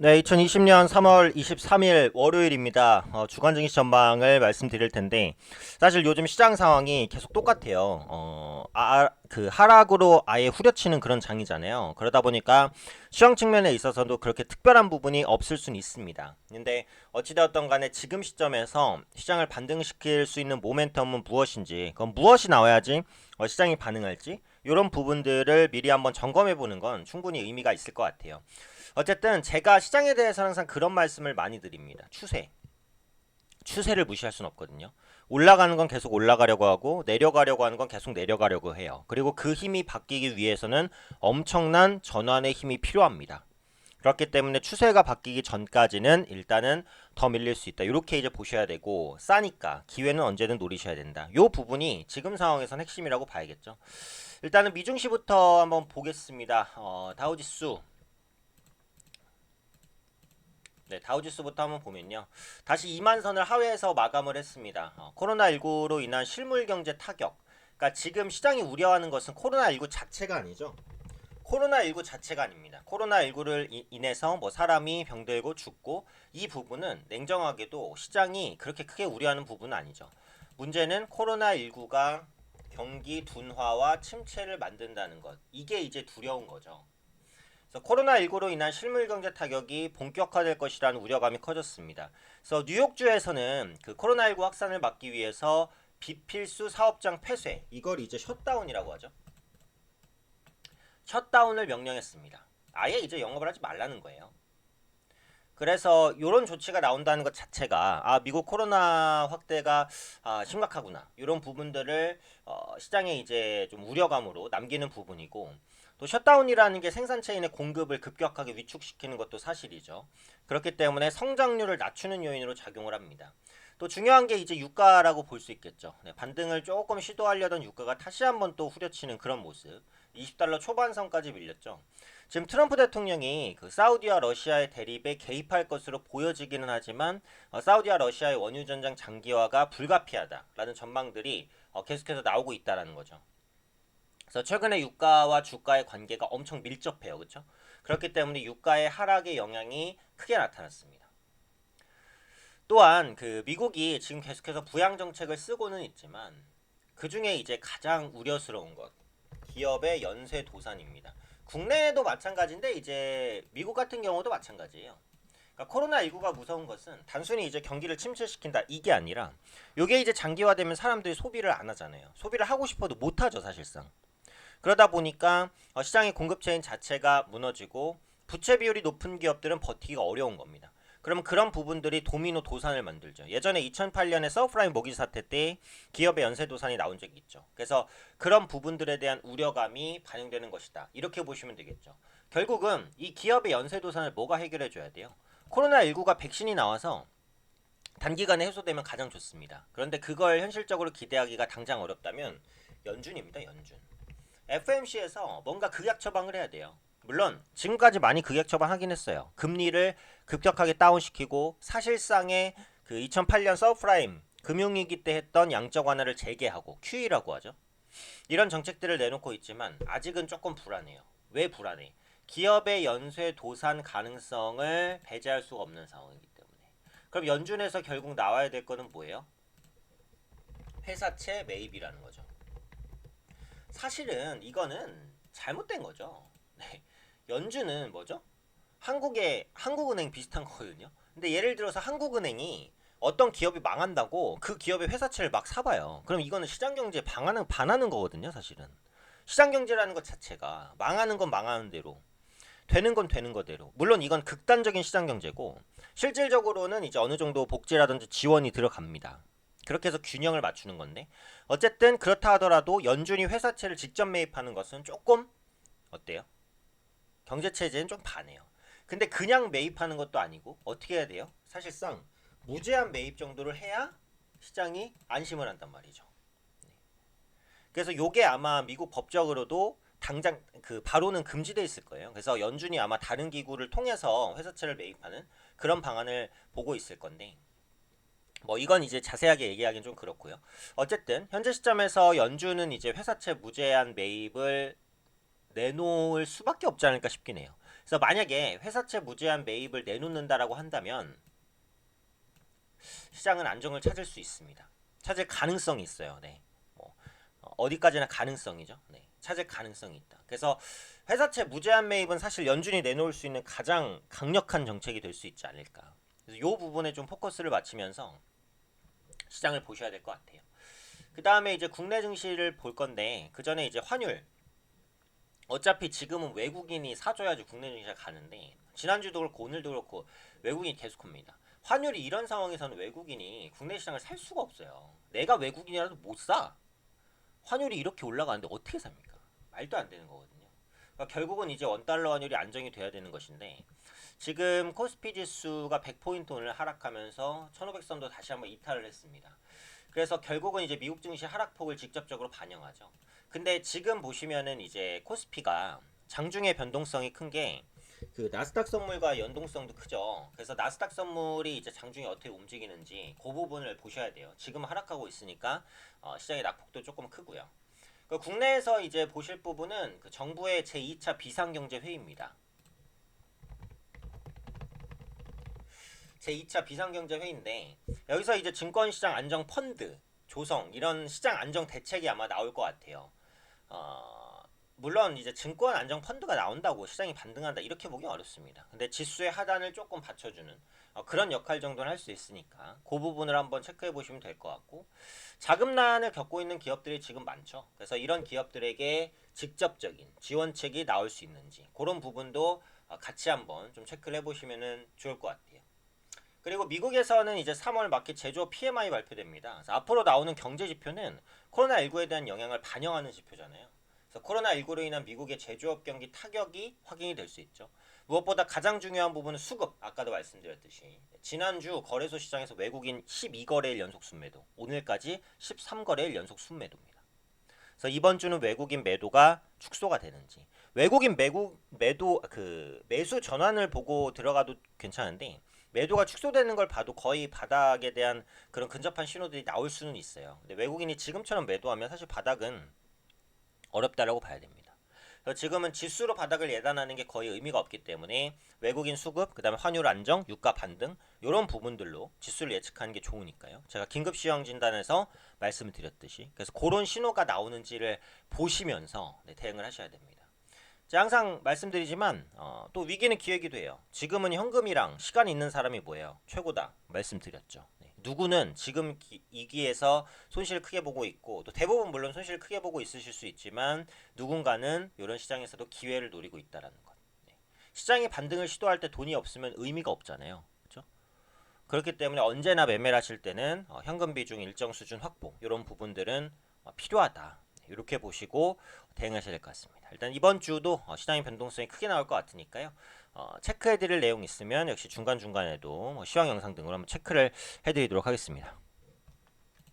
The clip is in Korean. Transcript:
네, 2020년 3월 23일 월요일입니다. 주간 증시 전망을 말씀드릴 텐데, 사실 요즘 시장 상황이 계속 똑같아요. 그 하락으로 아예 후려치는 그런 장이잖아요. 그러다 보니까 시장 측면에 있어서도 그렇게 특별한 부분이 없을 수는 있습니다. 근데 어찌되었던 간에 지금 시점에서 시장을 반등시킬 수 있는 모멘텀은 무엇인지, 그건 무엇이 나와야지 시장이 반응할지, 이런 부분들을 미리 한번 점검해 보는 건 충분히 의미가 있을 것 같아요. 어쨌든 제가 시장에 대해서 항상 그런 말씀을 많이 드립니다. 추세를 무시할 수는 없거든요. 올라가는 건 계속 올라가려고 하고 내려가려고 하는 건 계속 내려가려고 해요. 그리고 그 힘이 바뀌기 위해서는 엄청난 전환의 힘이 필요합니다. 그렇기 때문에 추세가 바뀌기 전까지는 일단은 더 밀릴 수 있다. 이렇게 이제 보셔야 되고, 싸니까 기회는 언제든 노리셔야 된다. 이 부분이 지금 상황에선 핵심이라고 봐야겠죠. 일단은 미중시부터 한번 보겠습니다. 다우지수. 네, 다우지수부터 한번 보면요. 다시 2만 선을 하회해서 마감을 했습니다. 코로나19로 인한 실물 경제 타격. 그러니까 지금 시장이 우려하는 것은 코로나19 자체가 아니죠. 코로나19 자체가 아닙니다. 코로나19를 인해서 뭐 사람이 병들고 죽고, 이 부분은 냉정하게도 시장이 그렇게 크게 우려하는 부분은 아니죠. 문제는 코로나19가 경기 둔화와 침체를 만든다는 것. 이게 이제 두려운 거죠. 그래서 코로나19로 인한 실물 경제 타격이 본격화될 것이라는 우려감이 커졌습니다. 그래서 뉴욕주에서는 그 코로나19 확산을 막기 위해서 비필수 사업장 폐쇄, 이걸 이제 셧다운이라고 하죠. 셧다운을 명령했습니다. 아예 이제 영업을 하지 말라는 거예요. 그래서 이런 조치가 나온다는 것 자체가 미국 코로나 확대가 심각하구나, 이런 부분들을 시장에 이제 좀 우려감으로 남기는 부분이고, 또 셧다운이라는 게 생산체인의 공급을 급격하게 위축시키는 것도 사실이죠. 그렇기 때문에 성장률을 낮추는 요인으로 작용을 합니다. 또 중요한 게 이제 유가라고 볼 수 있겠죠. 네, 반등을 조금 시도하려던 유가가 다시 한번 또 후려치는 그런 모습. 20달러 초반선까지 밀렸죠. 지금 트럼프 대통령이 그 사우디와 러시아의 대립에 개입할 것으로 보여지기는 하지만, 사우디와 러시아의 원유 전쟁 장기화가 불가피하다라는 전망들이 계속해서 나오고 있다라는 거죠. 그래서 최근에 유가와 주가의 관계가 엄청 밀접해요. 그렇죠? 그렇기 때문에 유가의 하락의 영향이 크게 나타났습니다. 또한 그 미국이 지금 계속해서 부양 정책을 쓰고는 있지만, 그 중에 이제 가장 우려스러운 것, 기업의 연쇄 도산입니다. 국내에도 마찬가지인데 이제 미국 같은 경우도 마찬가지예요. 그러니까 코로나19가 무서운 것은 단순히 이제 경기를 침체시킨다 이게 아니라, 이게 이제 장기화되면 사람들이 소비를 안 하잖아요. 소비를 하고 싶어도 못 하죠, 사실상. 그러다 보니까 시장의 공급 체인 자체가 무너지고, 부채 비율이 높은 기업들은 버티기가 어려운 겁니다. 그럼 그런 부분들이 도미노 도산을 만들죠. 예전에 2008년에 서프라임 모기 사태 때 기업의 연쇄 도산이 나온 적이 있죠. 그래서 그런 부분들에 대한 우려감이 반영되는 것이다, 이렇게 보시면 되겠죠. 결국은 이 기업의 연쇄 도산을 뭐가 해결해 줘야 돼요? 코로나19가 백신이 나와서 단기간에 해소되면 가장 좋습니다. 그런데 그걸 현실적으로 기대하기가 당장 어렵다면 연준입니다. 연준. FMC에서 뭔가 극약 처방을 해야 돼요. 물론 지금까지 많이 극약 처방하긴 했어요. 금리를 급격하게 다운시키고, 사실상의 그 2008년 서프라임 금융위기 때 했던 양적 완화를 재개하고, QE라고 하죠. 이런 정책들을 내놓고 있지만 아직은 조금 불안해요. 왜 불안해? 기업의 연쇄 도산 가능성을 배제할 수가 없는 상황이기 때문에. 그럼 연준에서 결국 나와야 될 거는 뭐예요? 회사채 매입이라는 거죠. 사실은 이거는 잘못된 거죠. 네. 연준은 뭐죠? 한국은행 비슷한 거거든요. 근데 예를 들어서 한국은행이 어떤 기업이 망한다고 그 기업의 회사채를 막 사봐요. 그럼 이거는 시장 경제에 반하는 거거든요, 사실은. 시장 경제라는 것 자체가 망하는 건 망하는 대로, 되는 건 되는 거대로. 물론 이건 극단적인 시장 경제고, 실질적으로는 이제 어느 정도 복지라든지 지원이 들어갑니다. 그렇게 해서 균형을 맞추는 건데, 어쨌든 그렇다 하더라도 연준이 회사채를 직접 매입하는 것은 조금 어때요? 경제 체제는 좀 반해요. 근데 그냥 매입하는 것도 아니고 어떻게 해야 돼요? 사실상 무제한 매입 정도를 해야 시장이 안심을 한단 말이죠. 그래서 요게 아마 미국 법적으로도 당장 그 바로는 금지돼 있을 거예요. 그래서 연준이 아마 다른 기구를 통해서 회사채를 매입하는 그런 방안을 보고 있을 건데, 뭐 이건 이제 자세하게 얘기하기는 좀 그렇고요. 어쨌든 현재 시점에서 연준은 이제 회사채 무제한 매입을 내놓을 수밖에 없지 않을까 싶긴 해요. 그래서 만약에 회사채 무제한 매입을 내놓는다라고 한다면 시장은 안정을 찾을 수 있습니다. 찾을 가능성이 있어요. 네. 뭐, 어디까지나 가능성이죠. 네. 찾을 가능성이 있다. 그래서 회사채 무제한 매입은 사실 연준이 내놓을 수 있는 가장 강력한 정책이 될 수 있지 않을까. 그래서 이 부분에 좀 포커스를 맞추면서 시장을 보셔야 될 것 같아요. 그 다음에 이제 국내 증시를 볼 건데 그 전에 이제 환율. 어차피 지금은 외국인이 사줘야지 국내 증시가 가는데 지난주도 그렇고 오늘도 그렇고 외국인이 계속 옵니다. 환율이 이런 상황에서는 외국인이 국내 시장을 살 수가 없어요. 내가 외국인이라도 못 사. 환율이 이렇게 올라가는데 어떻게 삽니까? 말도 안 되는 거거든요. 그러니까 결국은 이제 원달러 환율이 안정이 돼야 되는 것인데 지금 코스피 지수가 100포인트 오늘 하락하면서 1500선도 다시 한번 이탈을 했습니다. 그래서 결국은 이제 미국 증시 하락폭을 직접적으로 반영하죠. 근데 지금 보시면은 이제 코스피가 장중에 변동성이 큰 게 그 나스닥 선물과 연동성도 크죠. 그래서 나스닥 선물이 이제 장중에 어떻게 움직이는지 그 부분을 보셔야 돼요. 지금 하락하고 있으니까 시장의 낙폭도 조금 크고요. 그 국내에서 이제 보실 부분은 그 정부의 제2차 비상경제 회의입니다. 제2차 비상경제 회의인데 여기서 이제 증권시장 안정 펀드 조성 이런 시장 안정 대책이 아마 나올 것 같아요. 물론 이제 증권 안정 펀드가 나온다고 시장이 반등한다 이렇게 보기 어렵습니다. 근데 지수의 하단을 조금 받쳐주는 그런 역할 정도는 할 수 있으니까 그 부분을 한번 체크해 보시면 될 것 같고 자금난을 겪고 있는 기업들이 지금 많죠. 그래서 이런 기업들에게 직접적인 지원책이 나올 수 있는지 그런 부분도 같이 한번 좀 체크를 해보시면 좋을 것 같아요. 그리고 미국에서는 이제 3월 마켓 제조업 PMI 발표됩니다. 그래서 앞으로 나오는 경제 지표는 코로나19에 대한 영향을 반영하는 지표잖아요. 그래서 코로나19로 인한 미국의 제조업 경기 타격이 확인이 될 수 있죠. 무엇보다 가장 중요한 부분은 수급. 아까도 말씀드렸듯이 지난주 거래소 시장에서 외국인 12거래일 연속 순매도, 오늘까지 13거래일 연속 순매도입니다. 그래서 이번 주는 외국인 매도가 축소가 되는지, 외국인 매도 그 매수 전환을 보고 들어가도 괜찮은데 매도가 축소되는 걸 봐도 거의 바닥에 대한 그런 근접한 신호들이 나올 수는 있어요. 근데 외국인이 지금처럼 매도하면 사실 바닥은 어렵다라고 봐야 됩니다. 그래서 지금은 지수로 바닥을 예단하는 게 거의 의미가 없기 때문에 외국인 수급, 그다음에 환율 안정, 유가 반등 이런 부분들로 지수를 예측하는 게 좋으니까요. 제가 긴급 시황 진단에서 말씀을 드렸듯이 그래서 그런 신호가 나오는지를 보시면서 대응을 하셔야 됩니다. 제가 항상 말씀드리지만 또 위기는 기회이기도 해요. 지금은 현금이랑 시간이 있는 사람이 뭐예요? 최고다 말씀드렸죠. 네. 누구는 지금 이 기에서 손실을 크게 보고 있고 또 대부분 물론 손실을 크게 보고 있으실 수 있지만 누군가는 이런 시장에서도 기회를 노리고 있다라는 것. 네. 시장이 반등을 시도할 때 돈이 없으면 의미가 없잖아요. 그렇죠? 그렇기 때문에 언제나 매매를 하실 때는 현금 비중 일정 수준 확보 이런 부분들은 필요하다. 이렇게 보시고 대응하셔야 될 것 같습니다. 일단 이번 주도 시장의 변동성이 크게 나올 것 같으니까요. 체크해드릴 내용 있으면 역시 중간중간에도 시황 영상 등으로 한번 체크를 해드리도록 하겠습니다.